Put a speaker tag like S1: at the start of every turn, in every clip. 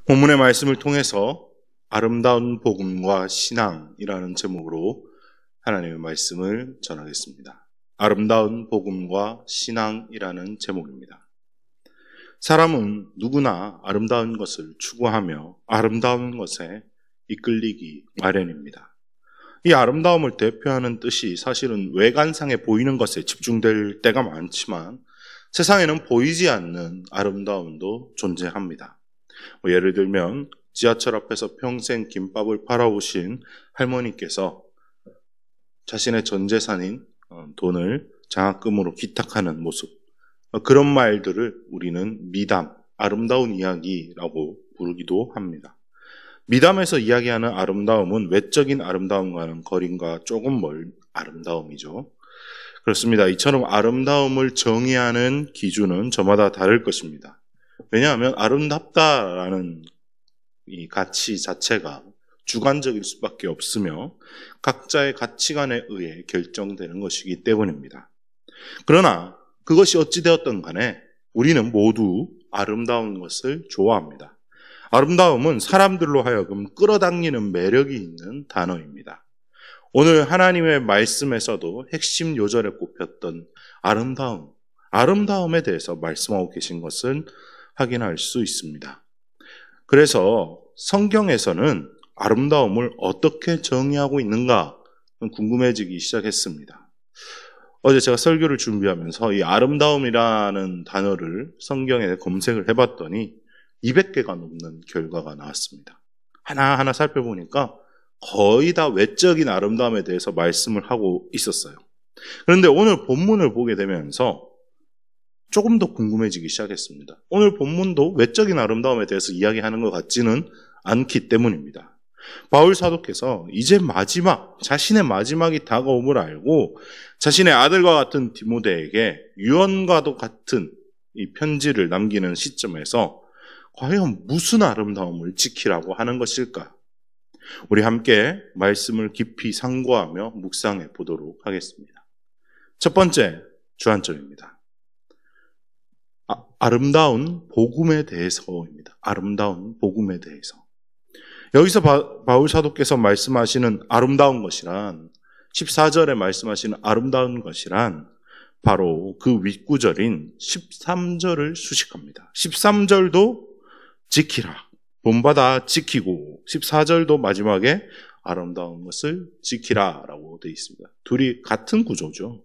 S1: 본문의 말씀을 통해서 아름다운 복음과 신앙이라는 제목으로 하나님의 말씀을 전하겠습니다. 아름다운 복음과 신앙이라는 제목입니다. 사람은 누구나 아름다운 것을 추구하며 아름다운 것에 이끌리기 마련입니다. 이 아름다움을 대표하는 뜻이 사실은 외관상에 보이는 것에 집중될 때가 많지만 세상에는 보이지 않는 아름다움도 존재합니다. 예를 들면 지하철 앞에서 평생 김밥을 팔아오신 할머니께서 자신의 전 재산인 돈을 장학금으로 기탁하는 모습, 그런 말들을 우리는 미담, 아름다운 이야기라고 부르기도 합니다. 미담에서 이야기하는 아름다움은 외적인 아름다움과는 거리가 조금 먼 아름다움이죠. 그렇습니다. 이처럼 아름다움을 정의하는 기준은 저마다 다를 것입니다. 왜냐하면 아름답다라는 이 가치 자체가 주관적일 수밖에 없으며 각자의 가치관에 의해 결정되는 것이기 때문입니다. 그러나 그것이 어찌되었든 간에 우리는 모두 아름다운 것을 좋아합니다. 아름다움은 사람들로 하여금 끌어당기는 매력이 있는 단어입니다. 오늘 하나님의 말씀에서도 핵심 요절에 꼽혔던 아름다움에 대해서 말씀하고 계신 것은 확인할 수 있습니다. 그래서 성경에서는 아름다움을 어떻게 정의하고 있는가 궁금해지기 시작했습니다. 어제 제가 설교를 준비하면서 이 아름다움이라는 단어를 성경에 검색을 해봤더니 200개가 넘는 결과가 나왔습니다. 하나하나 살펴보니까 거의 다 외적인 아름다움에 대해서 말씀을 하고 있었어요. 그런데 오늘 본문을 보게 되면서 조금 더 궁금해지기 시작했습니다. 오늘 본문도 외적인 아름다움에 대해서 이야기하는 것 같지는 않기 때문입니다. 바울 사도께서 이제 자신의 마지막이 다가옴을 알고 자신의 아들과 같은 디모데에게 유언과도 같은 이 편지를 남기는 시점에서 과연 무슨 아름다움을 지키라고 하는 것일까? 우리 함께 말씀을 깊이 상고하며 묵상해 보도록 하겠습니다. 첫 번째 주안점입니다. 아름다운 복음에 대해서입니다. 아름다운 복음에 대해서. 여기서 바울 사도께서 말씀하시는 아름다운 것이란 14절에 말씀하시는 아름다운 것이란 바로 그 윗구절인 13절을 수식합니다. 13절도 지키라. 본받아 지키고 14절도 마지막에 아름다운 것을 지키라라고 되어 있습니다. 둘이 같은 구조죠.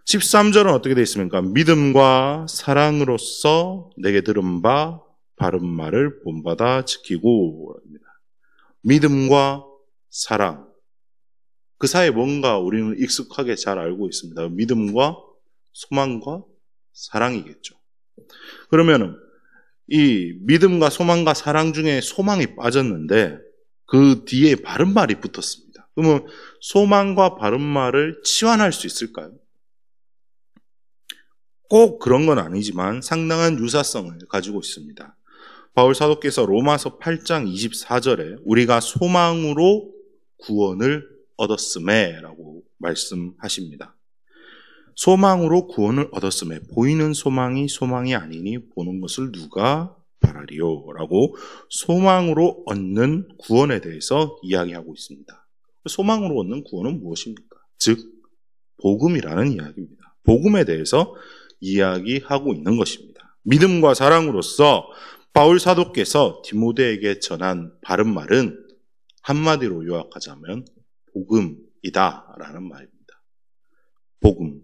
S1: 13절은 어떻게 되어 있습니까? 믿음과 사랑으로서 내게 들은 바 바른 말을 본받아 지키고. 믿음과 사랑. 그 사이에 뭔가 우리는 익숙하게 잘 알고 있습니다. 믿음과 소망과 사랑이겠죠. 그러면은 이 믿음과 소망과 사랑 중에 소망이 빠졌는데 그 뒤에 바른 말이 붙었습니다. 그러면 소망과 바른 말을 치환할 수 있을까요? 꼭 그런 건 아니지만 상당한 유사성을 가지고 있습니다. 바울 사도께서 로마서 8장 24절에 우리가 소망으로 구원을 얻었음에 라고 말씀하십니다. 소망으로 구원을 얻었음에 보이는 소망이 아니니 보는 것을 누가 바라리요 라고 소망으로 얻는 구원에 대해서 이야기하고 있습니다. 소망으로 얻는 구원은 무엇입니까? 즉 복음이라는 이야기입니다. 복음에 대해서 이야기하고 있는 것입니다. 믿음과 사랑으로서 바울 사도께서 디모데에게 전한 바른 말은 한마디로 요약하자면 복음이다라는 말입니다. 복음.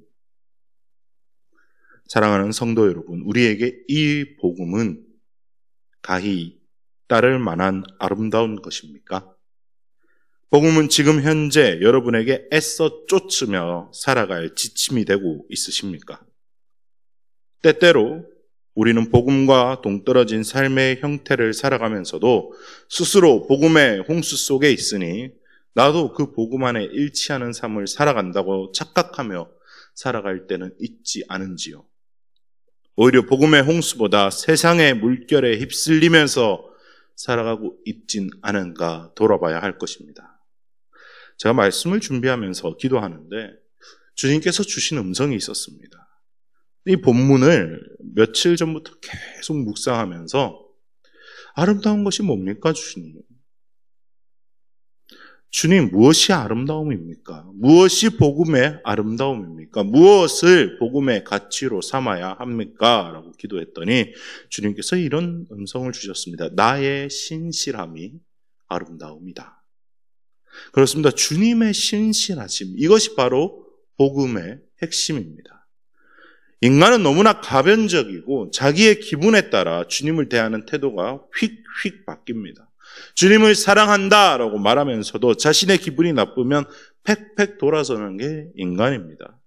S1: 사랑하는 성도 여러분, 우리에게 이 복음은 가히 따를 만한 아름다운 것입니까? 복음은 지금 현재 여러분에게 애써 쫓으며 살아갈 지침이 되고 있으십니까? 때때로 우리는 복음과 동떨어진 삶의 형태를 살아가면서도 스스로 복음의 홍수 속에 있으니 나도 그 복음 안에 일치하는 삶을 살아간다고 착각하며 살아갈 때는 있지 않은지요. 오히려 복음의 홍수보다 세상의 물결에 휩쓸리면서 살아가고 있진 않은가 돌아봐야 할 것입니다. 제가 말씀을 준비하면서 기도하는데 주님께서 주신 음성이 있었습니다. 이 본문을 며칠 전부터 계속 묵상하면서 아름다운 것이 뭡니까, 주님? 주님, 무엇이 아름다움입니까? 무엇이 복음의 아름다움입니까? 무엇을 복음의 가치로 삼아야 합니까? 라고 기도했더니 주님께서 이런 음성을 주셨습니다. 나의 신실함이 아름다움이다. 그렇습니다. 주님의 신실하심, 이것이 바로 복음의 핵심입니다. 인간은 너무나 가변적이고 자기의 기분에 따라 주님을 대하는 태도가 휙휙 바뀝니다. 주님을 사랑한다라고 말하면서도 자신의 기분이 나쁘면 팩팩 돌아서는 게 인간입니다.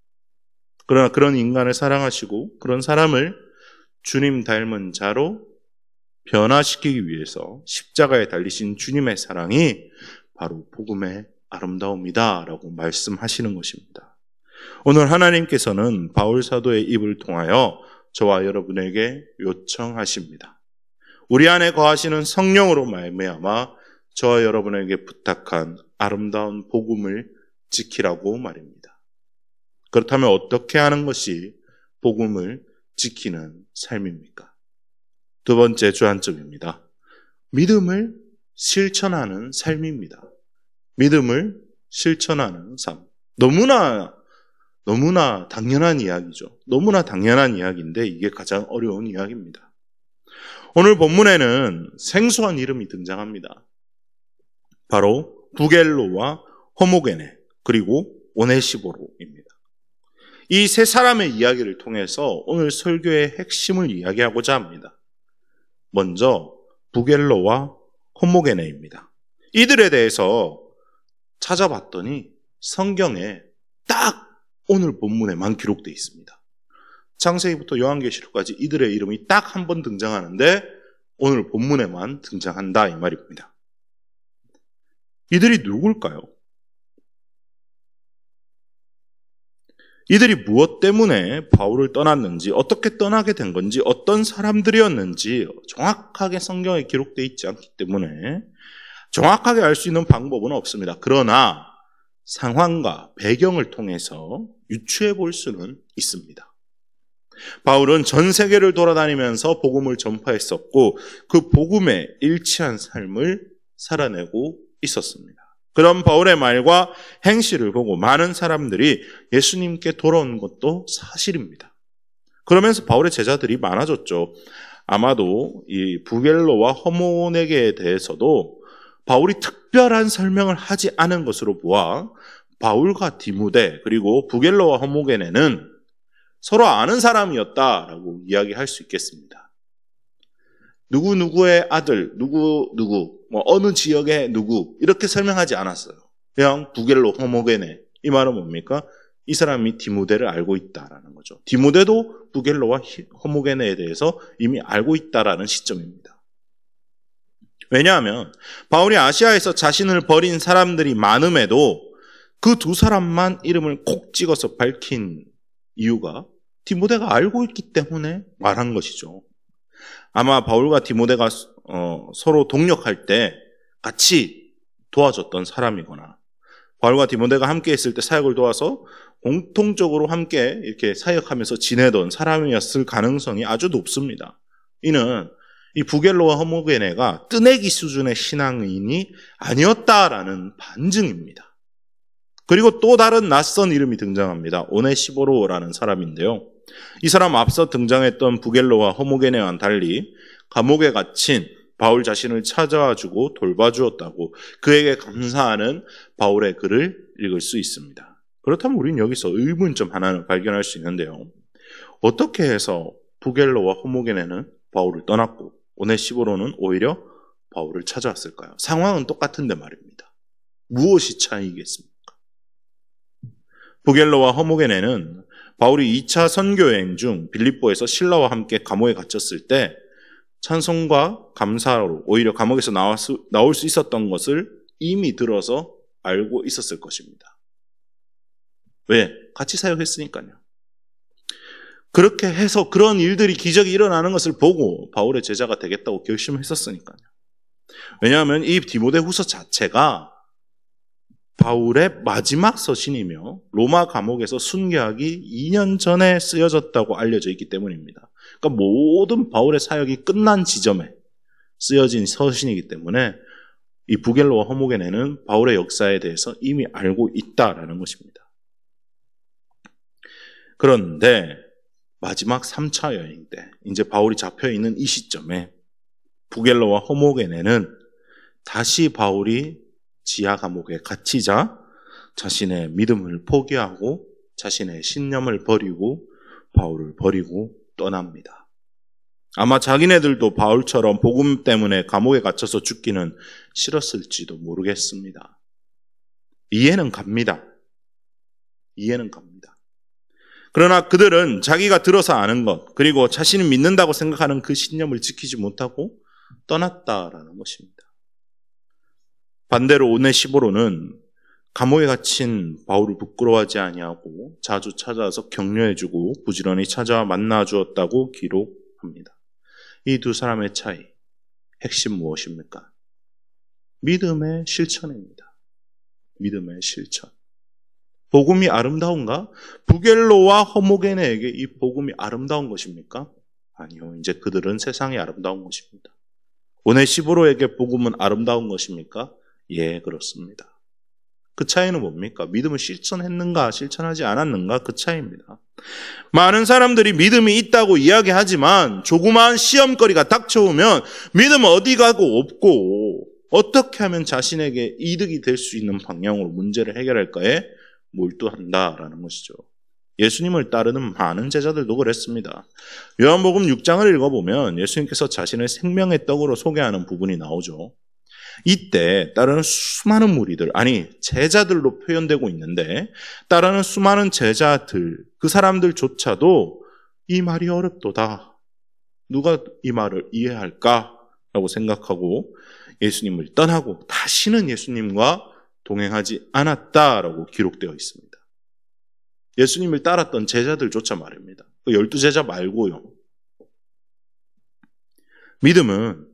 S1: 그러나 그런 인간을 사랑하시고 그런 사람을 주님 닮은 자로 변화시키기 위해서 십자가에 달리신 주님의 사랑이 바로 복음의 아름다움이다라고 말씀하시는 것입니다. 오늘 하나님께서는 바울 사도의 입을 통하여 저와 여러분에게 요청하십니다. 우리 안에 거하시는 성령으로 말미암아 저와 여러분에게 부탁한 아름다운 복음을 지키라고 말입니다. 그렇다면 어떻게 하는 것이 복음을 지키는 삶입니까? 두 번째 주안점입니다. 믿음을 실천하는 삶입니다. 믿음을 실천하는 삶. 너무나 당연한 이야기죠. 너무나 당연한 이야기인데 이게 가장 어려운 이야기입니다. 오늘 본문에는 생소한 이름이 등장합니다. 바로 부겔로와 호모게네 그리고 오네시보로입니다. 이 세 사람의 이야기를 통해서 오늘 설교의 핵심을 이야기하고자 합니다. 먼저 부겔로와 호모게네입니다. 이들에 대해서 찾아봤더니 성경에 딱 오늘 본문에만 기록되어 있습니다. 창세기부터 요한계시록까지 이들의 이름이 딱 한 번 등장하는데 오늘 본문에만 등장한다 이 말입니다. 이들이 누굴까요? 이들이 무엇 때문에 바울을 떠났는지, 어떻게 떠나게 된 건지, 어떤 사람들이었는지 정확하게 성경에 기록되어 있지 않기 때문에 정확하게 알 수 있는 방법은 없습니다. 그러나 상황과 배경을 통해서 유추해 볼 수는 있습니다. 바울은 전 세계를 돌아다니면서 복음을 전파했었고 그 복음에 일치한 삶을 살아내고 있었습니다. 그런 바울의 말과 행실을 보고 많은 사람들이 예수님께 돌아온 것도 사실입니다. 그러면서 바울의 제자들이 많아졌죠. 아마도 이 부겔로와 호모게네에 대해서도 바울이 특별한 설명을 하지 않은 것으로 보아 바울과 디모데 그리고 부겔로와 호모게네는 서로 아는 사람이었다라고 이야기할 수 있겠습니다. 누구누구의 아들, 어느 지역의 누구 이렇게 설명하지 않았어요. 그냥 부겔로, 호모게네. 이 말은 뭡니까? 이 사람이 디모데를 알고 있다라는 거죠. 디모데도 부겔로와 호모게네에 대해서 이미 알고 있다라는 시점입니다. 왜냐하면 바울이 아시아에서 자신을 버린 사람들이 많음에도 그 두 사람만 이름을 콕 찍어서 밝힌 이유가 디모데가 알고 있기 때문에 말한 것이죠. 아마 바울과 디모데가 서로 동력할 때 같이 도와줬던 사람이거나 바울과 디모데가 함께 있을 때 사역을 도와서 공통적으로 함께 이렇게 사역하면서 지내던 사람이었을 가능성이 아주 높습니다. 이는 이 부겔로와 호모게네가 뜨내기 수준의 신앙인이 아니었다라는 반증입니다. 그리고 또 다른 낯선 이름이 등장합니다. 오네시보로라는 사람인데요. 이 사람 앞서 등장했던 부겔로와 호모게네와는 달리 감옥에 갇힌 바울 자신을 찾아와주고 돌봐주었다고 그에게 감사하는 바울의 글을 읽을 수 있습니다. 그렇다면 우리는 여기서 의문점 하나를 발견할 수 있는데요. 어떻게 해서 부겔로와 호모게네는 바울을 떠났고 오네시보로는 오히려 바울을 찾아왔을까요? 상황은 똑같은데 말입니다. 무엇이 차이겠습니까? 부겔로와 호모게네는 바울이 2차 선교여행 중 빌립보에서 실라와 함께 감옥에 갇혔을 때 찬송과 감사로 오히려 감옥에서 나올 수 있었던 것을 이미 들어서 알고 있었을 것입니다. 왜? 같이 사역했으니까요. 그렇게 해서 그런 일들이 기적이 일어나는 것을 보고 바울의 제자가 되겠다고 결심했었으니까요. 왜냐하면 이 디모데후서 자체가 바울의 마지막 서신이며 로마 감옥에서 순교하기 2년 전에 쓰여졌다고 알려져 있기 때문입니다. 그러니까 모든 바울의 사역이 끝난 지점에 쓰여진 서신이기 때문에 이 부겔로와 호모게네는 바울의 역사에 대해서 이미 알고 있다라는 것입니다. 그런데 마지막 3차 여행 때 이제 바울이 잡혀있는 이 시점에 부겔로와 호모게네는 다시 바울이 지하 감옥에 갇히자 자신의 믿음을 포기하고 자신의 신념을 버리고 바울을 버리고 떠납니다. 아마 자기네들도 바울처럼 복음 때문에 감옥에 갇혀서 죽기는 싫었을지도 모르겠습니다. 이해는 갑니다. 이해는 갑니다. 그러나 그들은 자기가 들어서 아는 것, 그리고 자신이 믿는다고 생각하는 그 신념을 지키지 못하고 떠났다라는 것입니다. 반대로 오네시보로는 감옥에 갇힌 바울을 부끄러워하지 아니하고 자주 찾아와서 격려해주고 부지런히 찾아와 만나주었다고 기록합니다. 이 두 사람의 차이, 핵심 무엇입니까? 믿음의 실천입니다. 믿음의 실천. 복음이 아름다운가? 부겔로와 호모게네에게 이 복음이 아름다운 것입니까? 아니요. 이제 그들은 세상이 아름다운 것입니다. 오네시보로에게 복음은 아름다운 것입니까? 예, 그렇습니다. 그 차이는 뭡니까? 믿음을 실천했는가, 실천하지 않았는가? 그 차이입니다. 많은 사람들이 믿음이 있다고 이야기하지만 조그마한 시험거리가 닥쳐오면 믿음 어디 가고 없고 어떻게 하면 자신에게 이득이 될 수 있는 방향으로 문제를 해결할까에 몰두한다라는 것이죠. 예수님을 따르는 많은 제자들도 그랬습니다. 요한복음 6장을 읽어보면 예수님께서 자신을 생명의 떡으로 소개하는 부분이 나오죠. 이때 따르는 수많은 무리들, 아니 제자들로 표현되고 있는데 따르는 수많은 제자들, 그 사람들조차도 이 말이 어렵도다. 누가 이 말을 이해할까? 라고 생각하고 예수님을 떠나고 다시는 예수님과 동행하지 않았다라고 기록되어 있습니다. 예수님을 따랐던 제자들조차 말입니다. 12제자 말고요. 믿음은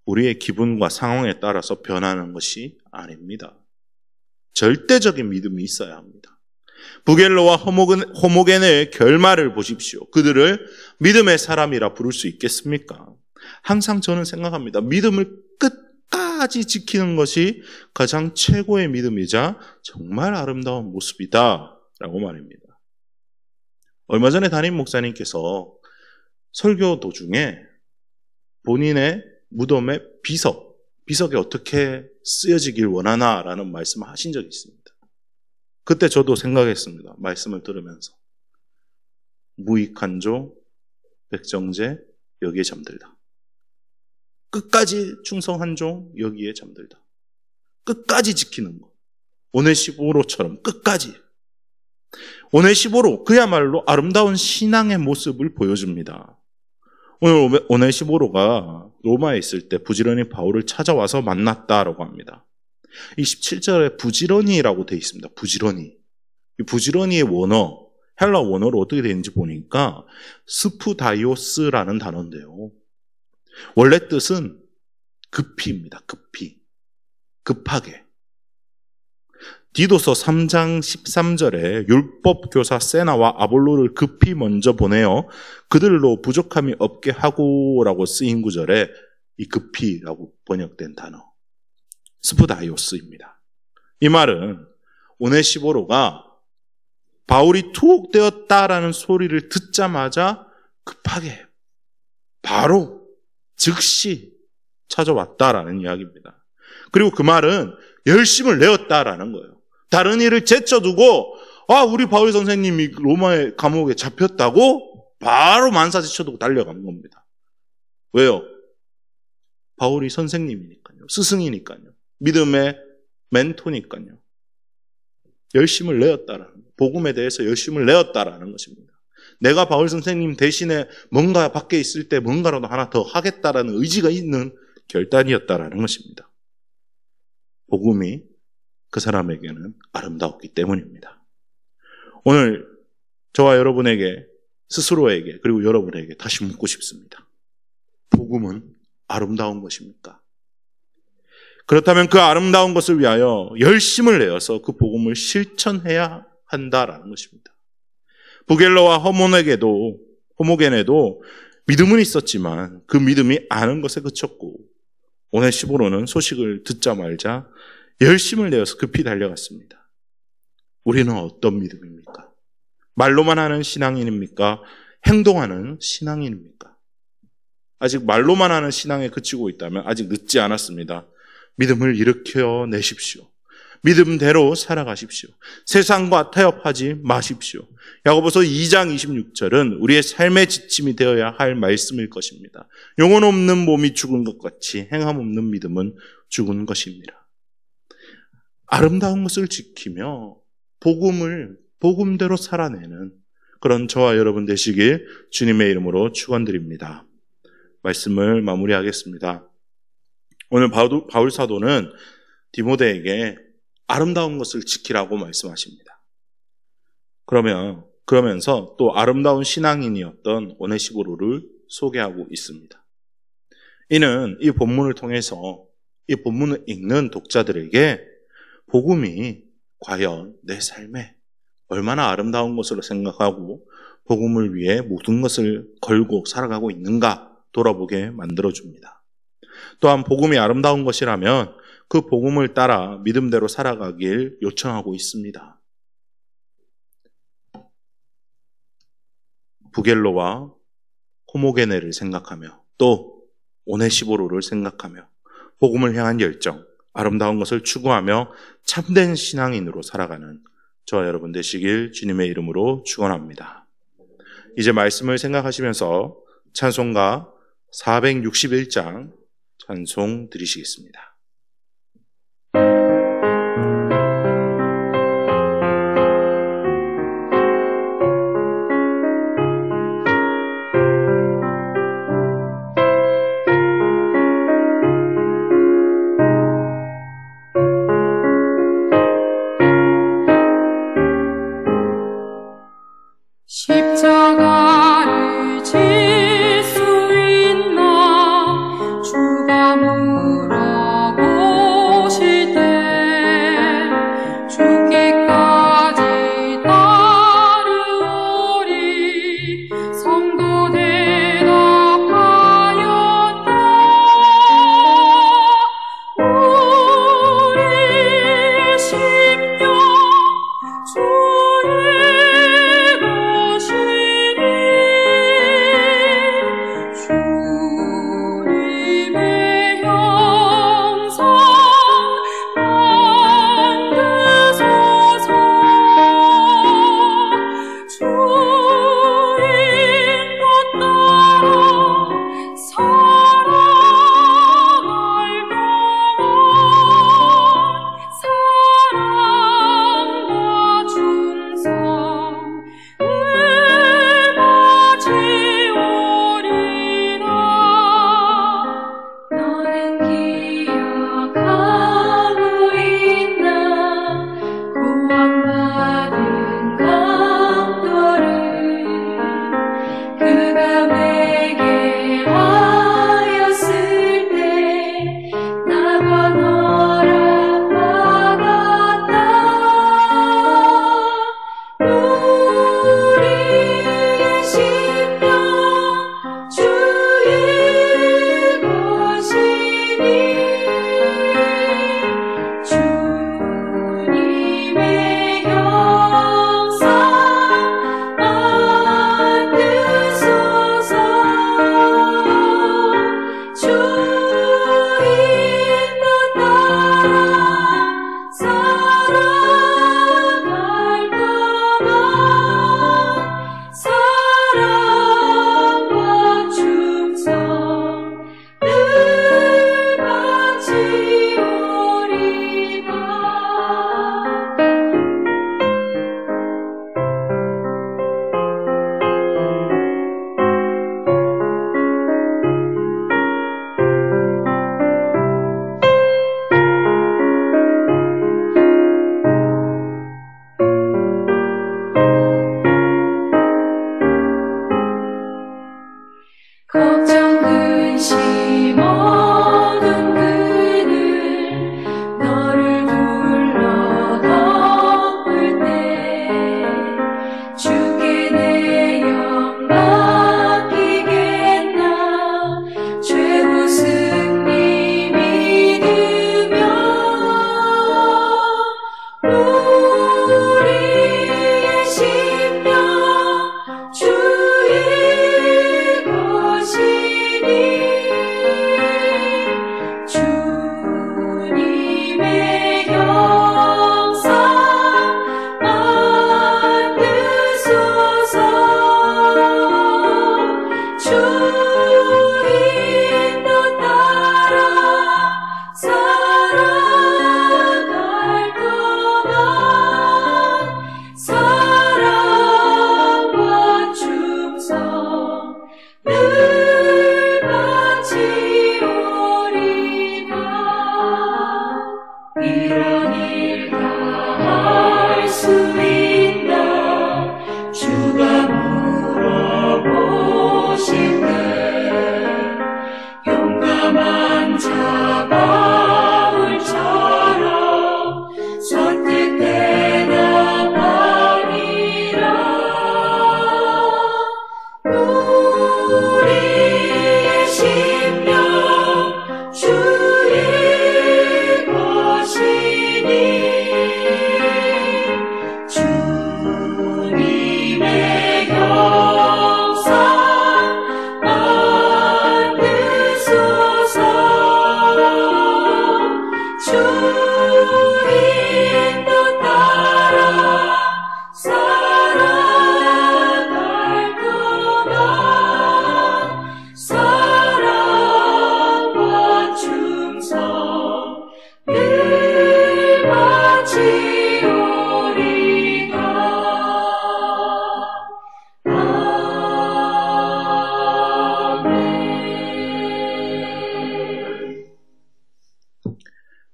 S1: 우리의 기분과 상황에 따라서 변하는 것이 아닙니다. 절대적인 믿음이 있어야 합니다. 부겔로와 호모게네의 결말을 보십시오. 그들을 믿음의 사람이라 부를 수 있겠습니까? 항상 저는 생각합니다. 믿음을 끝까지 지키는 것이 가장 최고의 믿음이자 정말 아름다운 모습이다 라고 말입니다. 얼마 전에 담임 목사님께서 설교 도중에 본인의 무덤의 비석이 어떻게 쓰여지길 원하나라는 말씀을 하신 적이 있습니다. 그때 저도 생각했습니다. 말씀을 들으면서. 무익한조, 백정제, 여기에 잠들다. 끝까지 충성한 종, 여기에 잠들다. 끝까지 지키는 것. 오네시보로처럼 끝까지. 오네시보로, 그야말로 아름다운 신앙의 모습을 보여줍니다. 오늘 오네시보로가 로마에 있을 때 부지런히 바울을 찾아와서 만났다라고 합니다. 이 17절에 부지런히라고 되어 있습니다. 부지런히. 이 부지런히의 원어, 헬라 원어로 어떻게 되는지 보니까 스푸다이오스라는 단어인데요. 원래 뜻은 급히입니다. 급하게. 디도서 3장 13절에 율법교사 세나와 아볼로를 급히 먼저 보내어 그들로 부족함이 없게 하고라고 쓰인 구절에 이 급히라고 번역된 단어 스푸다이오스입니다. 이 말은 오네시보로가 바울이 투옥되었다라는 소리를 듣자마자 급하게 바로 즉시 찾아왔다라는 이야기입니다. 그리고 그 말은 열심을 내었다라는 거예요. 다른 일을 제쳐두고 우리 바울 선생님이 로마의 감옥에 잡혔다고 바로 만사제쳐두고 달려간 겁니다. 왜요? 바울이 선생님이니까요. 스승이니까요. 믿음의 멘토니까요. 열심을 내었다라는, 복음에 대해서 열심을 내었다라는 것입니다. 내가 바울 선생님 대신에 뭔가 밖에 있을 때 뭔가라도 하나 더 하겠다라는 의지가 있는 결단이었다라는 것입니다. 복음이 그 사람에게는 아름다웠기 때문입니다. 오늘 저와 여러분에게, 스스로에게, 그리고 여러분에게 다시 묻고 싶습니다. 복음은 아름다운 것입니까? 그렇다면 그 아름다운 것을 위하여 열심을 내어서 그 복음을 실천해야 한다라는 것입니다. 부겔로와 호모게네도 믿음은 있었지만 그 믿음이 아는 것에 그쳤고 오네시모로는 소식을 듣자마자 열심을 내어서 급히 달려갔습니다. 우리는 어떤 믿음입니까? 말로만 하는 신앙인입니까? 행동하는 신앙인입니까? 아직 말로만 하는 신앙에 그치고 있다면 아직 늦지 않았습니다. 믿음을 일으켜 내십시오. 믿음대로 살아가십시오. 세상과 타협하지 마십시오. 야고보서 2장 26절은 우리의 삶의 지침이 되어야 할 말씀일 것입니다. 영혼 없는 몸이 죽은 것 같이 행함 없는 믿음은 죽은 것입니다. 아름다운 것을 지키며 복음대로 살아내는 그런 저와 여러분 되시길 주님의 이름으로 축원드립니다. 말씀을 마무리하겠습니다. 오늘 바울 사도는 디모데에게 아름다운 것을 지키라고 말씀하십니다. 그러면서 또 아름다운 신앙인이었던 오네시모로를 소개하고 있습니다. 이는 이 본문을 통해서 이 본문을 읽는 독자들에게 복음이 과연 내 삶에 얼마나 아름다운 것으로 생각하고 복음을 위해 모든 것을 걸고 살아가고 있는가 돌아보게 만들어줍니다. 또한 복음이 아름다운 것이라면 그 복음을 따라 믿음대로 살아가길 요청하고 있습니다. 부겔로와 호모게네를 생각하며 또 오네시모로를 생각하며 복음을 향한 열정, 아름다운 것을 추구하며 참된 신앙인으로 살아가는 저와 여러분 되시길 주님의 이름으로 축원합니다. 이제 말씀을 생각하시면서 찬송가 461장 찬송 드리시겠습니다.
S2: 십자가를 질 수 있나 주가 물어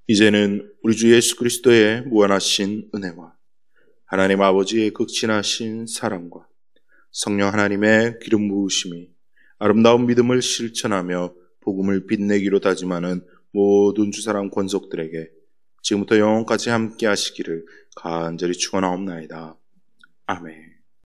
S1: 이제는 우리 주 예수 그리스도의 무한하신 은혜와 하나님 아버지의 극진하신 사랑과 성령 하나님의 기름 부으심이 아름다운 믿음을 실천하며 복음을 빛내기로 다짐하는 모든 주사람 권속들에게 지금부터 영원까지 함께 하시기를 간절히 축원하옵나이다. 아멘.